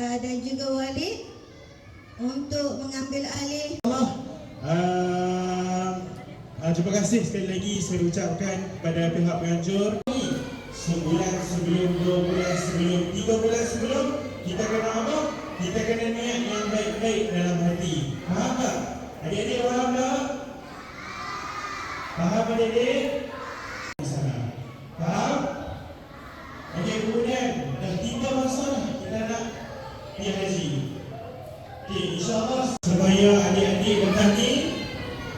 dan juga Walid untuk mengambil alih. Terima kasih sekali lagi saya ucapkan kepada pihak penganjur. Sebulan sebelum, 2 bulan sebelum, 3 bulan sebelum, kita kena apa? Kita kena niat yang baik-baik dalam hati. Faham tak? Adik-adik faham tak? Faham adik-adik? Faham? Okey, kemudian dah 3 masa dah kita nak pergi haji. Okey, insyaAllah supaya adik-adik datang ni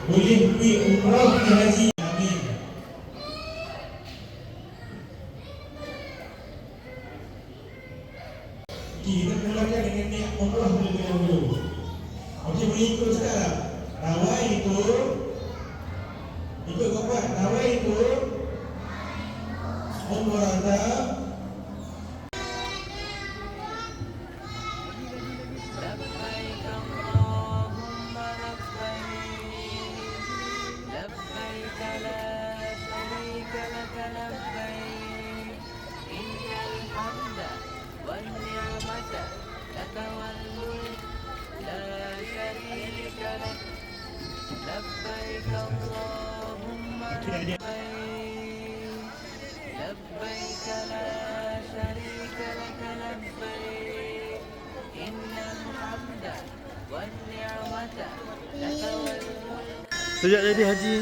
boleh pergi umrah pergi haji. Amin. Okey, kita mulakan dengan niat umrah terlebih dahulu. Okey, boleh ikut sekarang. Rawai ikut kuat. Rawai ikut umrah dah. لبيك اللهم لبيك لبيك لا شريك لك لبيك إن الحمد والنعمة لك والملك. Sejak jadi haji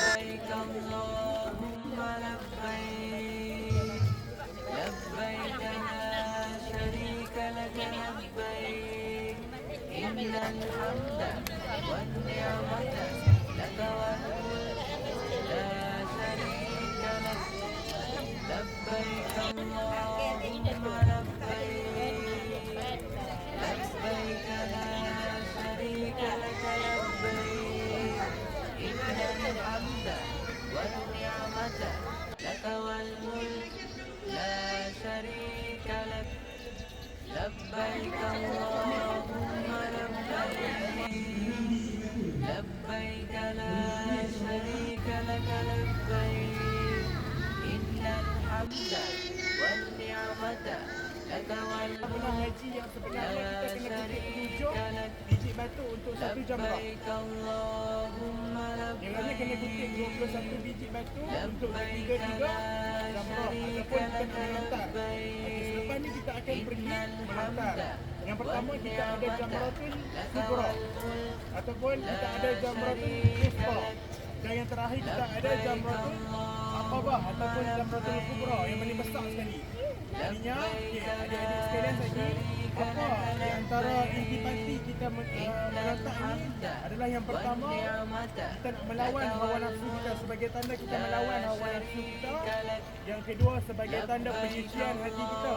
لبيك اللهم لبيك لبيك لا شريك لك لبيك إن الحمد والنعمة لك والملك لا شريك لك. لبيك اللهم لبيك لبيك لا شريك لك لبيك إن الحمد والنعمة لك والملك لا شريك لك. لبيك اللهم لبيك لا شريك لك لبيك إن الحمد والنعمة لك والملك haji yang sebenarnya kita kena kutip hujung biji batu untuk satu jamrah. لبيك اللهم Yang lainnya kena kutip 21 biji batu untuk 3 jamrah ataupun kita kena melontar. Selepas ni kita akan pergi melontar. Yang pertama kita ada Jamratul Kubra ataupun kita ada Jamratul Wusta. Dan yang terakhir kita ada Jamratul Aqabah ataupun Jamratul Kubra yang paling besar sekali. Jadinya adik-adik sekalian tadi, apa di antara intipati kita melontar ini adalah yang pertama, kita nak melawan hawa nafsu kita sebagai tanda kita melawan hawa nafsu kita. Yang kedua sebagai tanda penyucian hati kita.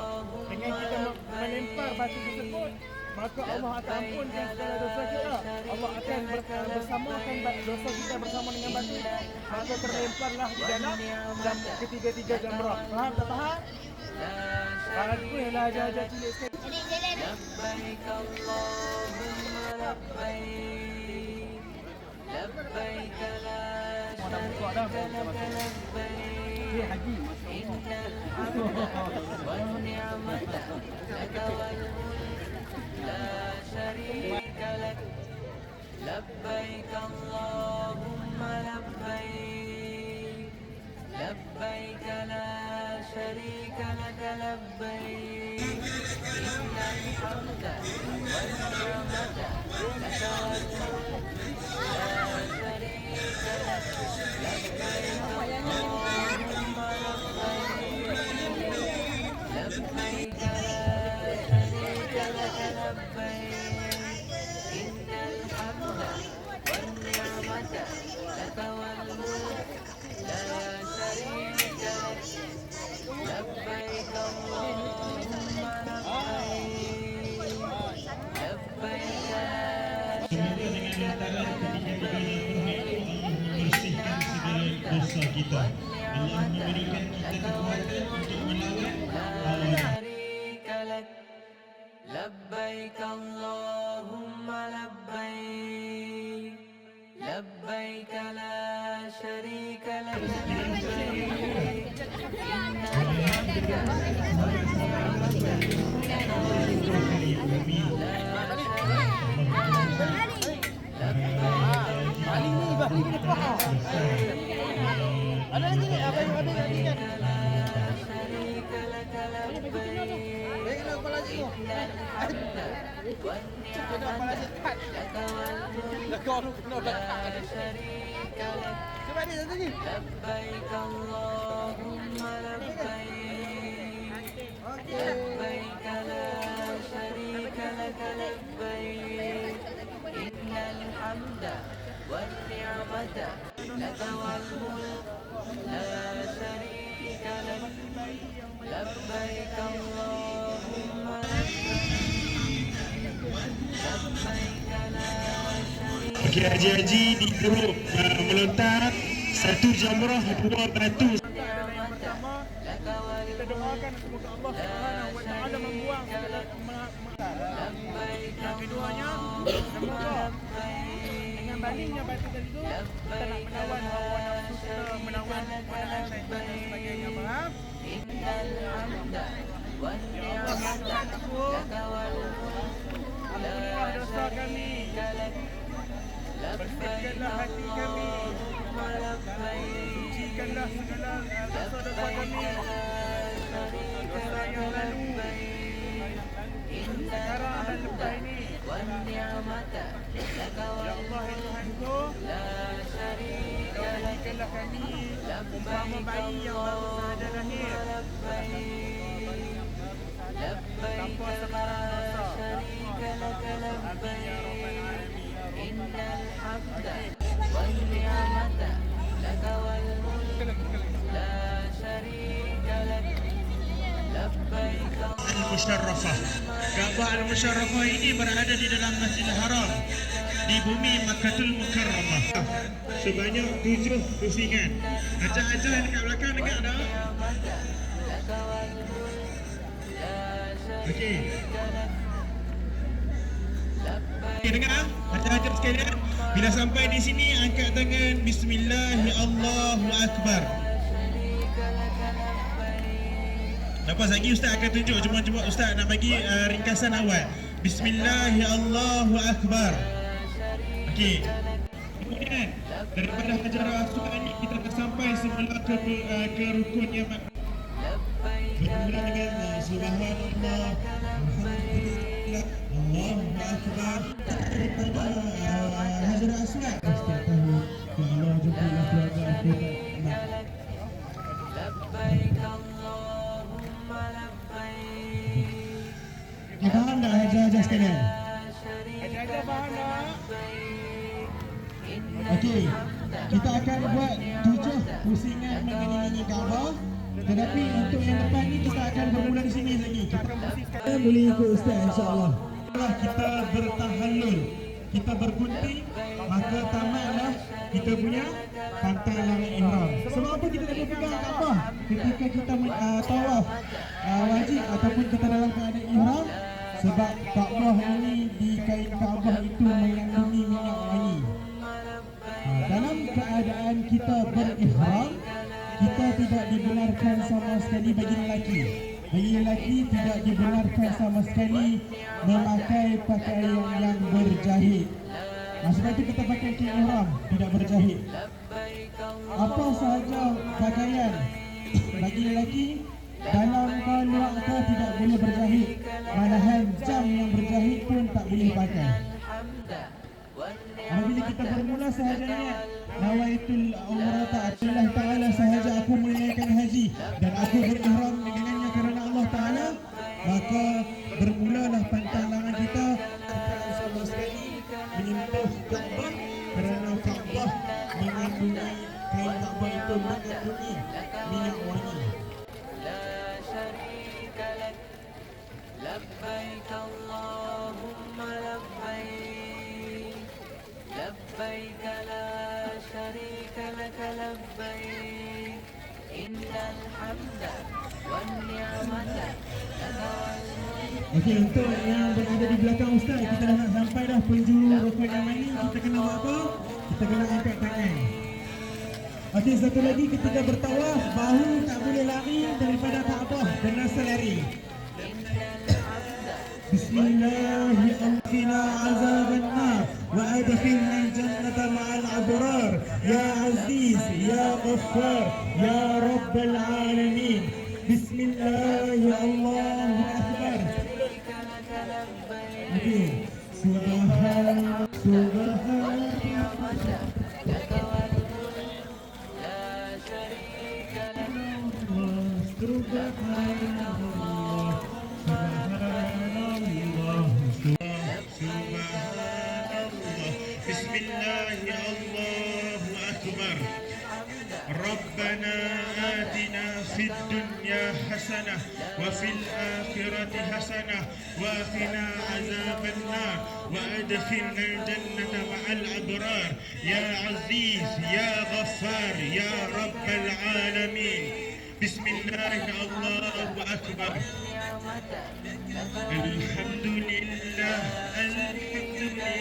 Dengan kita melempar batu tersebut, maka Allah akan ampunkan segala dosa kita. Allah akan bersamakan dosa kita bersama dengan batu. Maka terlemparlah di dalam ketiga-tiga jamrah. Faham tak faham? Aku yang dah ajar-ajar cilik sekali. لبيك اللهم لبيك لبيك لا شريك لك لبيك إن الحمد والنعمة لك والملك لا شريك لك. لبيك اللهم لبيك لبيك لا شريك لك لبيك إن الحمد والنعمة لك والملك لا شريك لك. لبيك اللهم لبيك لبيك لا شريك لك لبيك إن الحمد والنعمة لك والملك لا شريك لك. لبيك اللهم لبيك Bersihkan segala dosa kita. Allah memberikan kita kekuatan untuk melawan hawa nafsu. لبيك اللهم لبيك لبيك لا شريك لك لبيك إن الحمد والنعمة والنعمة لك والملك لا شريك لك لبيك اللهم لبيك لبيك لا شريك لك لبيك إن الحمد والنعمة لك والملك لا شريك لك لبيك اللهم لبيك لا شريك Okey, haji-haji di grup melontar satu jamrah dua batu. Adalah yang pertama, kita doakan semoga Allah Subhanahu wa taala membuang segala kemungkaran. Yang keduanya, semoga dengan balingnya batu tadi tu kita nak menawan hawa nafsu kita, menawan pandangan syaitan dan sebagainya. Faham? innal hamda wan Ya Allah, maafkan aku. Ampunilah dosa kami. Bersihkanlah hati kami. Sucikanlah segala dosa-dosa kami. Dosa yang lalu, sekarang dan lepas ini. Ya Allah, ya Tuhanku, jadikanlah kami umpama bayi yang baru saja lahir, tanpa sebarang dosa. Amin ya rabbal alamin. innal hamda wan ni'mata laka wal mulk la syarika lak labbaik Al-Musharrafah. Kaabah Al-Musharrafah ini berada di dalam Masjidil Haram di bumi Makkatul Mukarramah. Sebanyak 7 pusingan. Acah-acah yang dekat belakang dekat ada. Okey. Okey, dengar acah-acah sekalian. Bila sampai di sini angkat tangan bismillah Allahu akbar. Lepas lagi Ustaz akan tunjuk, cuma Ustaz nak bagi ringkasan awal. Bismillah Allahu akbar. Okey. Kemudian daripada Hajarul Aswad ni kita dah sampai semula ke rukun yang bermula dengan subhanallah, alhamdulillah, Allahu akbar. Daripada Hajarul Aswad Ustaz tahu ya Allah jumpa keluarga aku tak. labbaik Allahumma labbaik Faham tak hajar-hajar sekalian? Ajar-ajar faham tak? Okey, kita akan buat 7 pusingan mengelilingi Kaabah. Tetapi untuk yang depan ni kita akan bermula di sini lagi. Kita boleh ikut Ustaz insya-Allah. Setelah kita bertahallul, kita bergunting, maka tamatlah kita punya pantang larang ihram. Sebab apa kita tak boleh pegang Kaabah ketika kita tawaf wajib ataupun kita dalam keadaan ihram? Sebab Kaabah ini di kain Kaabah itu mengandungi minyak wangi. Dalam keadaan kita berihram, kita tidak dibenarkan sama sekali bagi lelaki. Bagi lelaki tidak dibenarkan sama sekali memakai pakaian yang berjahit. Sebab itu kita pakai kain ihram tidak berjahit. Apa sahaja pakaian bagi lelaki dalam keluarga tidak boleh berjahit. Malahan jam yang berjahit pun tak boleh pakai. Apabila kita bermula sahajanya nawaitul umrata Allah Ta'ala, sahaja aku menunaikan haji dan aku berihram dengannya kerana Allah Ta'ala, maka bermulalah pantang larang kita antara sama sekali menyentuh Kaabah kerana Kaabah mengandungi, kain Kaabah itu mengandungi minyak wangi. لا شريك لك لبيك اللهم لبيك لبيك لا شريك لك لبيك إن الحمد والنعمة لك والملك Okey, untuk yang berada di belakang Ustaz, kita dah nak sampai dah penjuru rukun yang ini. Kita kena buat apa? Kita kena angkat tangan. Okey, satu lagi ketika bertawaf, bahu tak boleh lari daripada Kaabah, kena selari. Bismillahirrahmanirrahim. Azaban nar wa adkhilna jannata ma'al abrar ya aziz ya ghaffar ya rabbal alamin. Bismillahirrahmanirrahim. والنعمة لك والملك لا شريك لك لبيك اللهم بسم الله الله أكبر. ربنا آتنا في الدنيا حسنة وفي الآخرة حسنة وقنا عذاب النار وأدخلنا الجنة مع الأبرار يا عزيز يا غفار يا رب العالمين. بسم الله الله أكبر. الحمد لله الحمد لله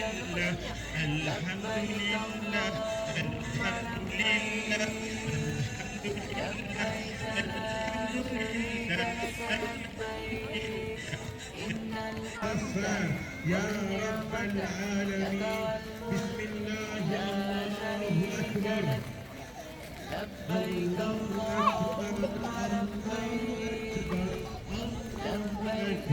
الحمد لله الحمد لله يا رب العالمين. بسم الله الله أكبر. لبيك اللهم لبيك لبيك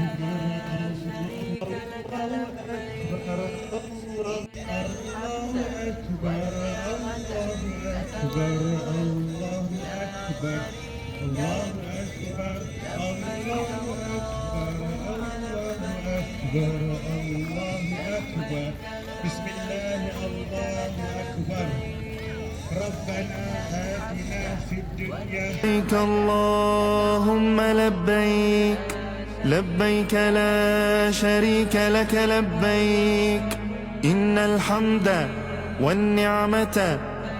بسم الله الله أكبر. ربنا آتنا في الدنيا لبيك اللهم لبيك لبيك لا شريك لك لبيك إن الحمد والنعمة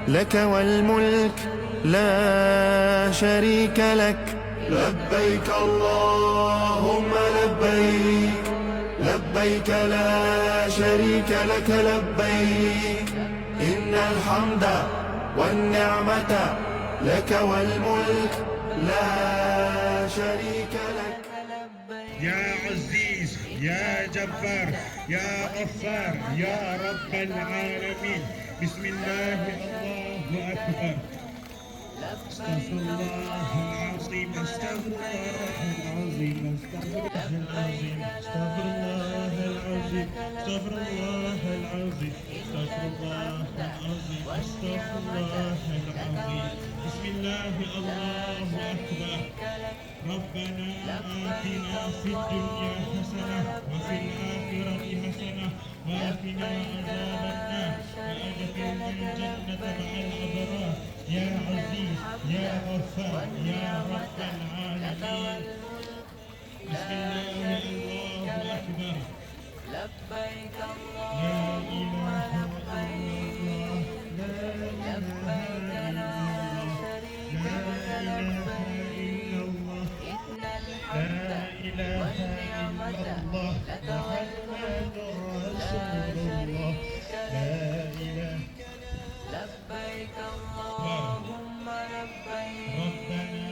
لك والملك لا شريك لك لبيك اللهم لبيك لبيك لا شريك لك لبيك إن الحمد والنعمة لك والملك لا شريك لك يا عزيز يا جبار يا غفار يا رب العالمين. بسم الله الله أكبر. استغفر الله العظيم استغفر الله العظيم استغفر الله العظيم استغفر الله العظيم استغفر الله العظيم استغفر الله العظيم. بسم الله الله أكبر. ربنا آتنا في الدنيا حسنة وفي الآخرة حسنة وقنا عذاب النار وأدخلنا الجنة مع الأبرار يا عزيز يا غفار يا رب العالمين. بسم الله الله أكبر. لبيك لا اللهم إله إلا الله لا إله إلا الله لك محمد رسول الله لا إله. لبيك اللهم لبيك ربنا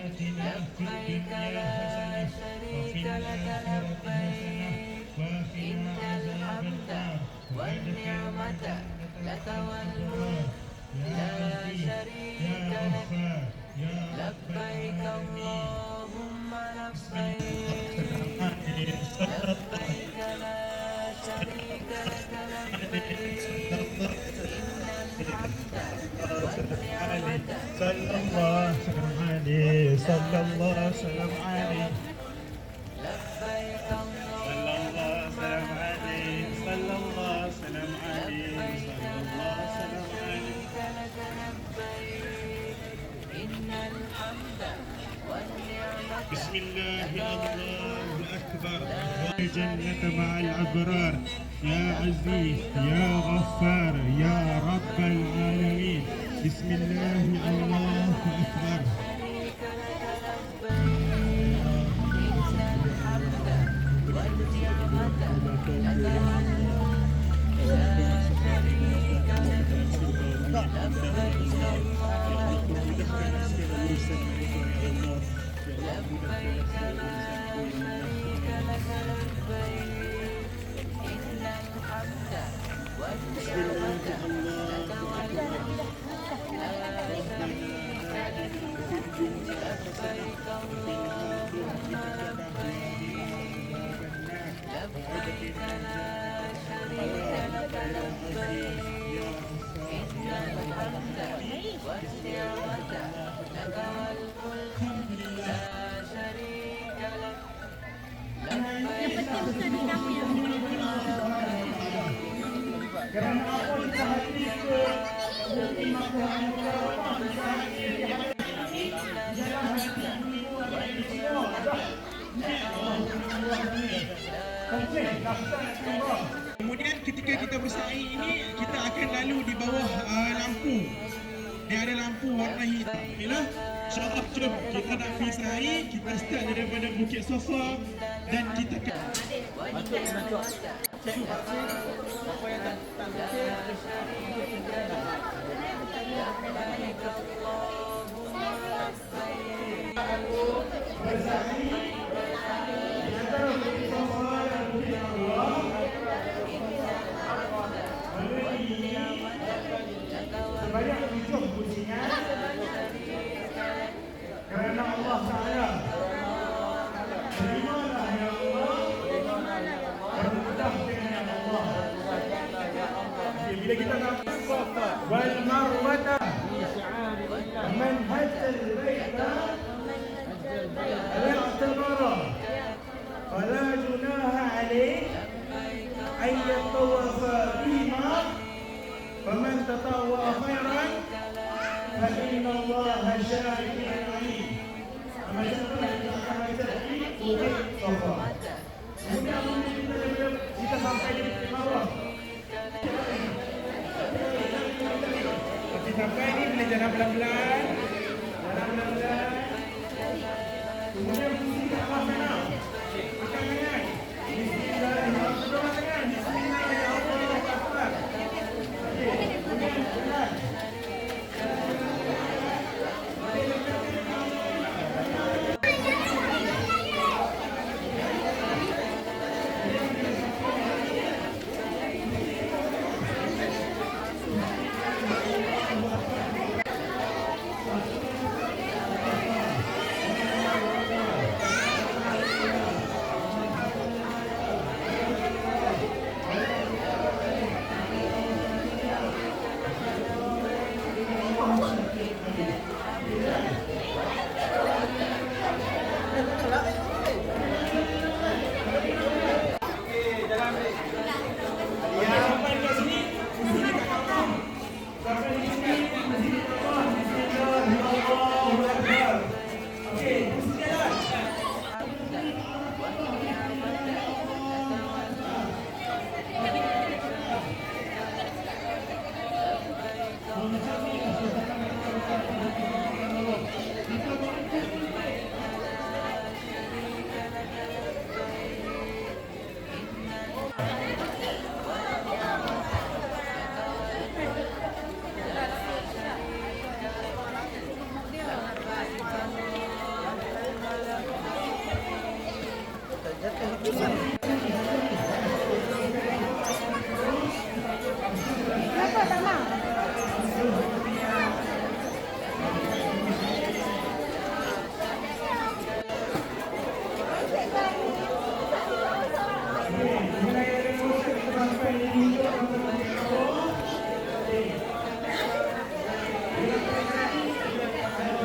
آتنا في لبيك الدنيا لا حسنة وفي شريك لك الآخرة حسنة لبيك إن وقنا عذاب الحمد النار والنعمة لك والملك يا لا عزيز شريك يا لك غفار يا رب لبيك العالمين. اللهم لبيك لبيك لا شريك لك لبيك إن الحمد والنعمة صلى الله وسلم عليه صلى الله وسلم عليه لبيك صلى الله وسلم عليه صلى الله وسلم عليه صلى الله وسلم عليه. لك لبيك إن الحمد والنعمة بسم الله الله أكبر. الجنة مع الأبرار يا عزيز يا غفار يا رب العالمين. بسم الله الله أكبر. Kerana apa kita hadis ke bukti makhluk Kemudian ketika kita bersaing ini, kita akan lalu di bawah lampu. Dia ada lampu warna hitam. Okeylah. InsyaAllah jom kita nak pergi saing. Kita start daripada Bukit Sofa dan kita banyak tujuh pujian kerana Allah Ta'ala. Terimalah ya Allah, bermudah dengan Allah. Okay, bila kita nak wal marwata man hajjal baita al-i'timara fala junaha alayhi ay yatawafa bihima faman tatawwa khairan fa inna Allaha syakirun alim. Macam tu kita akan baca di Bukit Sofa. Kemudian kita sampai di Bukit Marwah. Kita sampai ni boleh jalan pelan-pelan. Jalan pelan-pelan. Kemudian kita akan sana. Kita tangan. Bismillahirrahmanirrahim. Bismillahirrahmanirrahim. Kemudian jalan.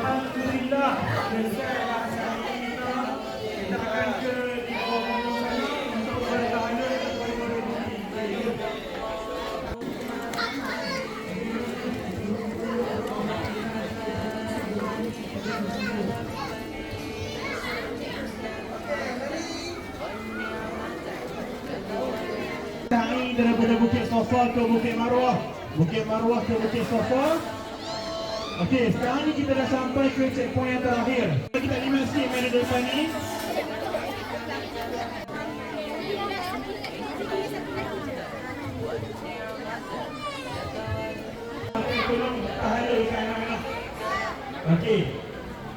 Alhamdulillah. Kita akan ke di bawah sana untuk bertanya kepada sa'i daripada Bukit Sofa ke Bukit Marwah, Bukit Marwah ke Bukit Sofa. Okey, sekarang ni kita dah sampai ke checkpoint yang terakhir. Kita lihat sikit mana depan ni. Tolong tahan anak-anak. Okey.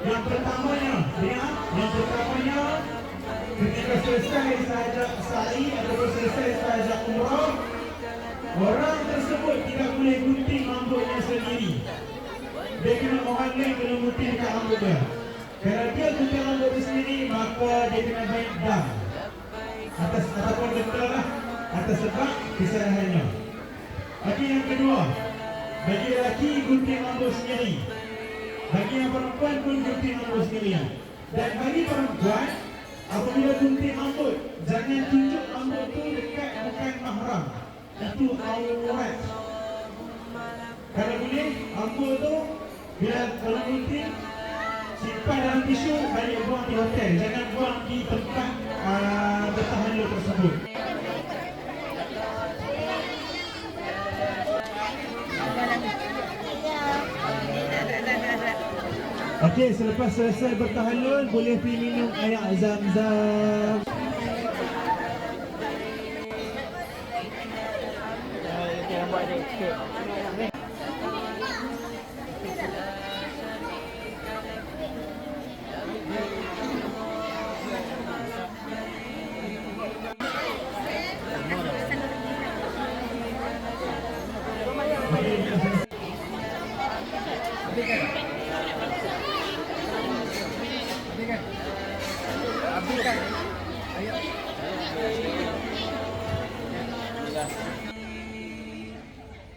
Yang pertamanya, lihat, yang pertamanya ketika selesai sajak sa'i atau selesai sajak umrah, orang tersebut tidak boleh gunting rambutnya sendiri. Dia kena orang lain kena gunting dekat rambut dia. Kalau dia gunting rambut dia sendiri, maka dia kena baik dam atas ataupun betul lah atas sebab kesalahannya. Okey, yang kedua, bagi lelaki gunting rambut sendiri, bagi yang perempuan pun gunting rambut sendiri. Dan bagi perempuan, apabila gunting rambut, jangan tunjuk rambut tu dekat bukan mahram. Itu aurat. Kalau boleh, rambut tu bila kalau gunting, simpan dalam tisu, balik buang di hotel. Jangan buang di tempat bertahalul tersebut. Okey, selepas selesai bertahalul, boleh pergi minum air zam-zam. Yang buat dia sikit.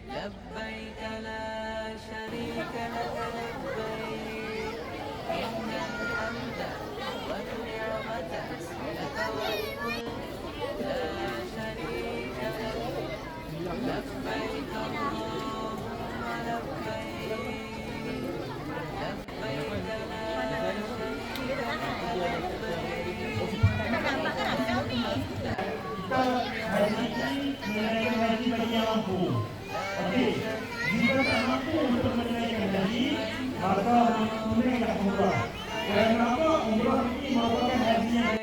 لبيك لا شريك لك لبيك إن الحمد والنعمة لك والملك لا شريك لك لبيك اللهم لبيك لبيك لا شريك لك Kita hari ini menunaikan haji bagi yang mampu. Okey, jika tak mampu untuk menunaikan haji, maka menunaikan umrah. Kerana apa? Umrah ini merupakan haji yang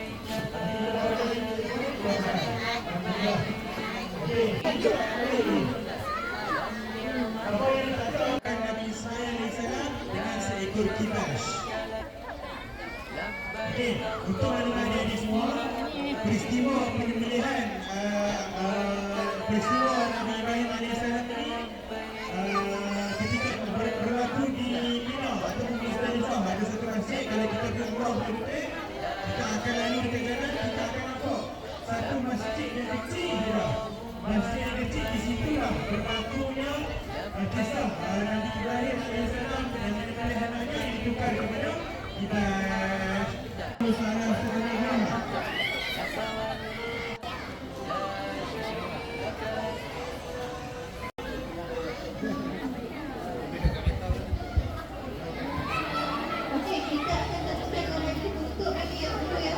apa yang dikatakan Nabi SAW dengan seekor kibas. Okey, untuk adik-adik ini semua, peristiwa penyembelihan peristiwa Nabi Ibrahim AS ini ketika berlaku di Mina ataupun di Musdalifah, ada satu masjid. Kalau kita pergi umrah berdetik, kita akan lalu dekat jalan, kita akan nampak satu masjid yang kecil juga. Masjid yang kecil, di situlah berlakunya kisah Nabi Ibrahim AS dan penyembelihan anaknya yang ditukar kepada kibas. Salam sejahtera. Okey, kita akan teruskan oleh untuk lagi yang dulu ya.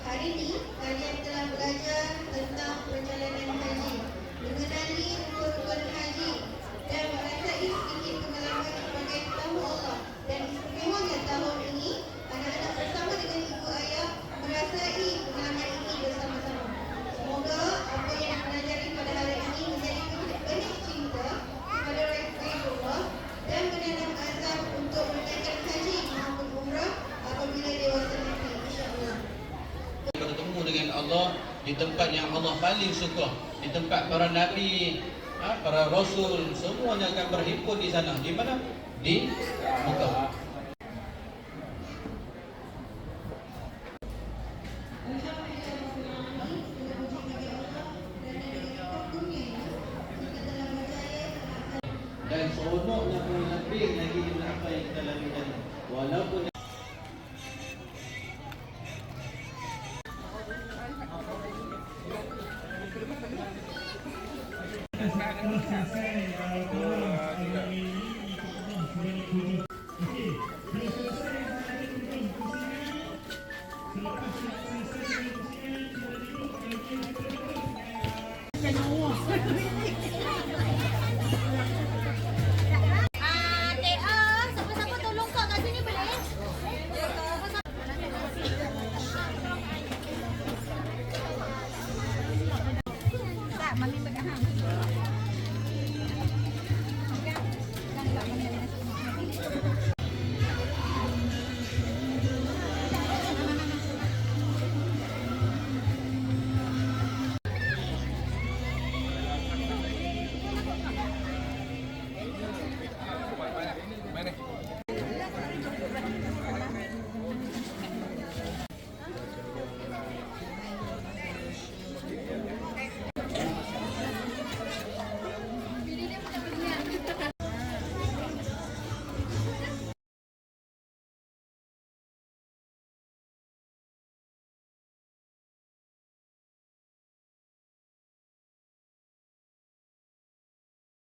Hari ini kalian telah belajar tentang perjalanan haji, mengenali rukun haji dan merasai sedikit pengalaman sebagai tamu Allah. Dan istimewanya tahun ini, anak-anak bersama dengan ibu ayah merasai pengalaman ini bersama-sama. Semoga apa yang dipelajari pada hari ini menjadi benih cinta kepada Rasulullah dan menanam azam untuk menunaikan haji maupun umrah apabila dewasa nanti, insya-Allah. Bertemu dengan Allah di tempat yang Allah paling suka, di tempat para nabi, para rasul, semuanya akan berhimpun di sana. Di mana? Di Mekah. Dan seronoknya pun lebih lagi apa yang kita lalui tadi. Walaupun